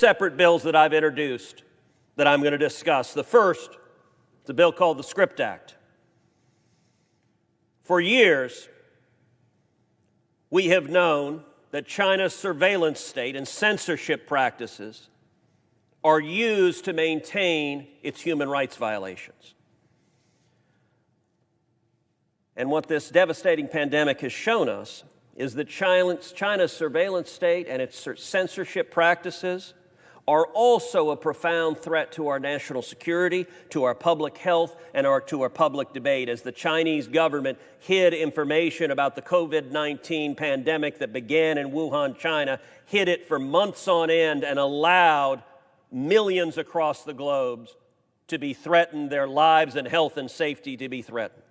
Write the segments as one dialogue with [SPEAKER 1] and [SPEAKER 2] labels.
[SPEAKER 1] separate bills that I've introduced that I'm going to discuss. The first is a bill called the Script Act. For years, we have known that China's surveillance state and censorship practices are used to maintain its human rights violations. And what this devastating pandemic has shown us is that China's surveillance state and its censorship practices are also a profound threat to our national security, to our public health, and to our public debate, as the Chinese government hid information about the COVID-19 pandemic that began in Wuhan, China, hid it for months on end, and allowed millions across the globe to be threatened, their lives and health and safety to be threatened.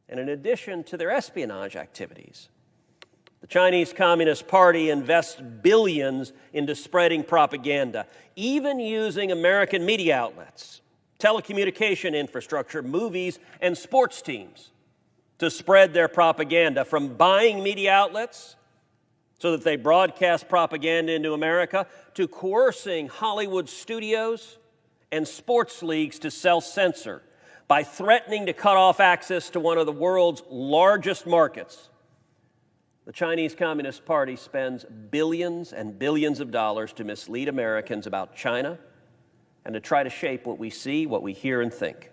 [SPEAKER 1] And in addition to their espionage activities, the Chinese Communist Party invests billions into spreading propaganda, even using American media outlets, telecommunication infrastructure, movies, and sports teams to spread their propaganda, from buying media outlets so that they broadcast propaganda into America, to coercing Hollywood studios and sports leagues to self-censor by threatening to cut off access to one of the world's largest markets. The Chinese Communist Party spends billions and billions of dollars to mislead Americans about China and to try to shape what we see, what we hear, and think.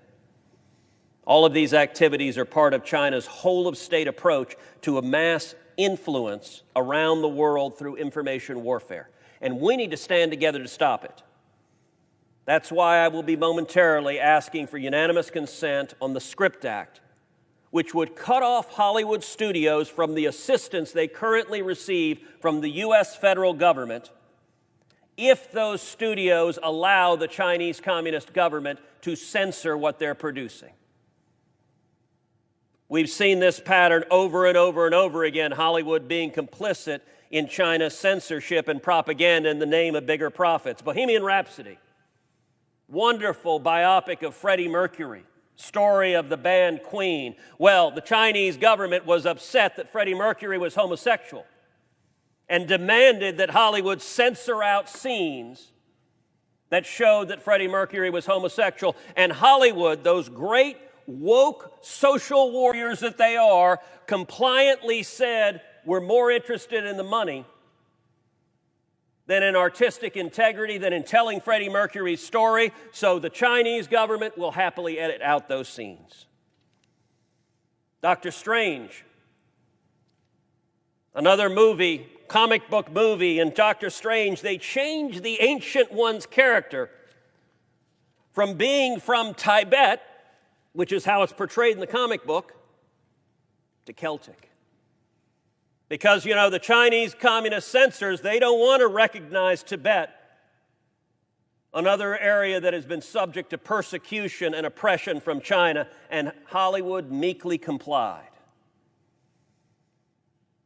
[SPEAKER 1] All of these activities are part of China's whole-of-state approach to amass influence around the world through information warfare. And we need to stand together to stop it. That's why I will be momentarily asking for unanimous consent on the Script Act, which would cut off Hollywood studios from the assistance they currently receive from the U.S. federal government if those studios allow the Chinese Communist government to censor what they're producing. We've seen this pattern over and over and over again, Hollywood being complicit in China's censorship and propaganda in the name of bigger profits. Bohemian Rhapsody, wonderful biopic of Freddie Mercury, story of the band Queen. Well, the Chinese government was upset that Freddie Mercury was homosexual and demanded that Hollywood censor out scenes that showed that Freddie Mercury was homosexual. And Hollywood, those great woke social warriors that they are, compliantly said, we're more interested in the money than in artistic integrity, than in telling Freddie Mercury's story, so the Chinese government will happily edit out those scenes. Doctor Strange, another movie, comic book movie, in Doctor Strange, they changed the Ancient One's character from being from Tibet, which is how it's portrayed in the comic book, to Celtic. Because, you know, the Chinese communist censors, they don't want to recognize Tibet, another area that has been subject to persecution and oppression from China, and Hollywood meekly complied.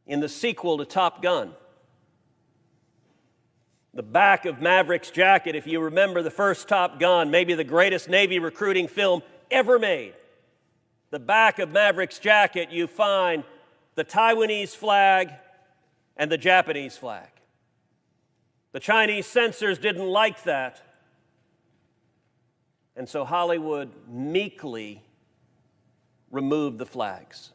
[SPEAKER 1] In the sequel to Top Gun, the back of Maverick's jacket, if you remember the first Top Gun, maybe the greatest Navy recruiting film ever made, the back of Maverick's jacket, you find the Taiwanese flag and the Japanese flag. The Chinese censors didn't like that, and so Hollywood meekly removed the flags.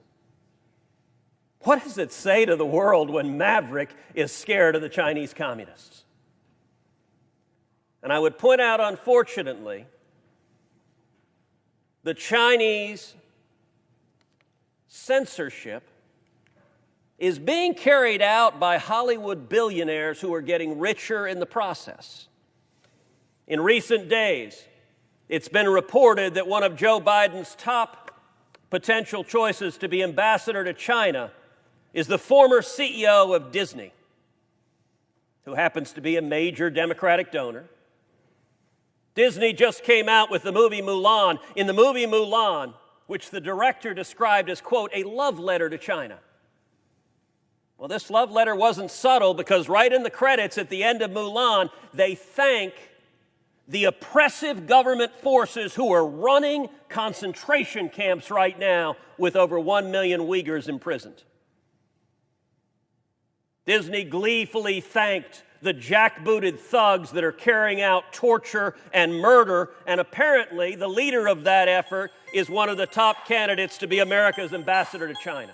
[SPEAKER 1] What does it say to the world when Maverick is scared of the Chinese communists? And I would point out, unfortunately, the Chinese censorship is being carried out by Hollywood billionaires who are getting richer in the process. In recent days, it's been reported that one of Joe Biden's top potential choices to be ambassador to China is the former CEO of Disney, who happens to be a major Democratic donor. Disney just came out with the movie Mulan. In the movie Mulan, which the director described as, quote, a love letter to China. Well, this love letter wasn't subtle, because right in the credits at the end of Mulan, they thank the oppressive government forces who are running concentration camps right now with over 1 million Uyghurs imprisoned. Disney gleefully thanked the jackbooted thugs that are carrying out torture and murder, and apparently the leader of that effort is one of the top candidates to be America's ambassador to China.